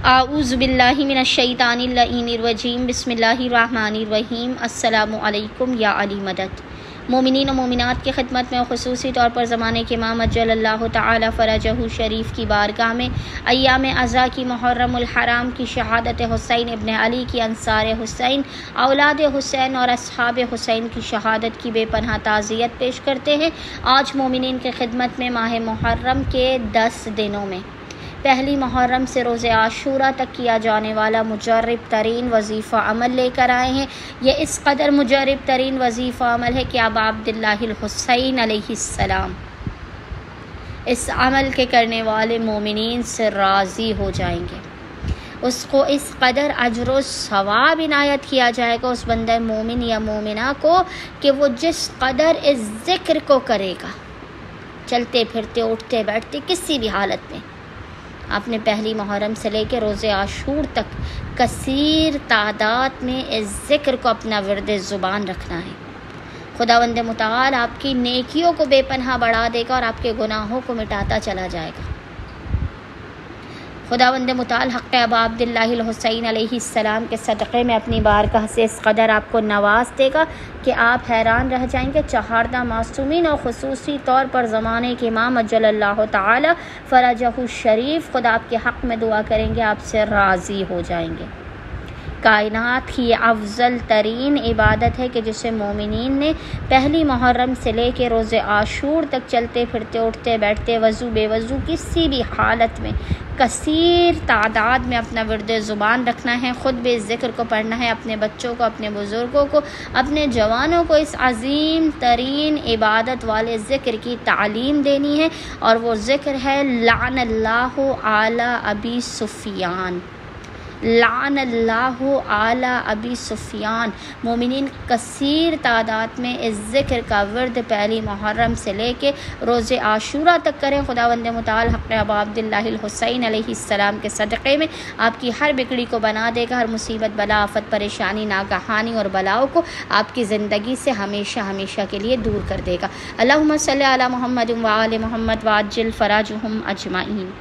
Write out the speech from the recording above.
आऊज़ु बिल्लाहि मिनश्शैतानिर रजीम बिस्मिल्लाहिर्रहमानिर्रहीम। अस्सलामु अलैकुम या अली मदद। मोमिनीन और मोमिनात की खिदमत में ख़ुसूसी तौर पर ज़माने के इमाम अज्जलल्लाहु तआला फ़रजहु शरीफ की बारगाह में अय्याम अज़ा की मुहर्रमुल हराम की शहादत हुसैन इब्न अली की अंसार हुसैन औलाद हुसैन और अस्हाब हुसैन की शहादत की बेपनाह ताज़ियत पेश करते हैं। आज मोमिनीन की खिदमत में माह मुहर्रम के 10 दिनों में पहली मुहर्रम से रोज़े आशूरा तक किया जाने वाला मुजर्रब तरीन वजीफ़ा अमल लेकर आए हैं। यह इस कदर मुजर्रब तरीन वजीफ़ा अमल है कि अब अब्दुल्लाहिल हुसैन अलैहिस्सलाम इस अमल के करने वाले मोमिनीन से राज़ी हो जाएंगे। उसको इस कदर अजर व सवाब इनायत किया जाएगा उस बंदे मोमिन या मोमिना को कि वो जिस कदर इस ज़िक्र को करेगा, चलते फिरते उठते बैठते किसी भी हालत में, आपने पहली मुहर्रम से लेकर रोज़े आशूर तक कसीर तादाद में इस ज़िक्र को अपना विर्द ज़ुबान रखना है। खुदावंद मुताल आपकी नेकियों को बेपनाह बढ़ा देगा और आपके गुनाहों को मिटाता चला जाएगा। खुदावंद मुताल हक़ अबा अब्दुल्लाहिल हुसैन अलैहिस्सलाम के सदक़े में अपनी बारगाह से इस कदर आपको नवाज देगा कि आप हैरान रह जाएंगे। चहारदा मासूमीन और ख़ुसूसी तौर पर ज़माने के इमाम अज्जलल्लाहु तआला फ़रजहु शरीफ खुदा आपके हक़ में दुआ करेंगे, आपसे राज़ी हो जाएंगे। कायनात की अफजल तरीन इबादत है कि जिसे मोमिनीन ने पहली मुहर्रम से लेकर रोज़े आशूर तक चलते फिरते उठते बैठते वज़ू बेवज़ू किसी भी हालत में कसीर तादाद में अपना विर्द ज़ुबान रखना है। ख़ुद भी इस ज़िक्र को पढ़ना है, अपने बच्चों को, अपने बुज़ुर्गों को, अपने जवानों को इस अज़ीम तरीन इबादत वाले ज़िक्र की तालीम देनी है। और वो ज़िक्र है लानल्लाहु आला अबी सुफ़ियान, लानल्लाहु आला अबी सुफ़ियान। मोमिनीन कसीर तादाद में इस ज़िक्र का वर्द पहली मुहर्रम से लेके रोज़े आशूरा तक करें। खुदावंद मुताल हक़ अबा अब्दुल्लाहिल हुसैन अलैहिस्सलाम के सदक़े में आपकी हर बिगड़ी को बना देगा, हर मुसीबत बला आफत परेशानी नागहानी और बलाओं को आपकी ज़िंदगी से हमेशा हमेशा के लिए दूर कर देगा। अल्लाहुम्मा सल्ली अला मुहम्मद व आले मुहम्मद व अज्जिल फ़राजहुम अजमाइन।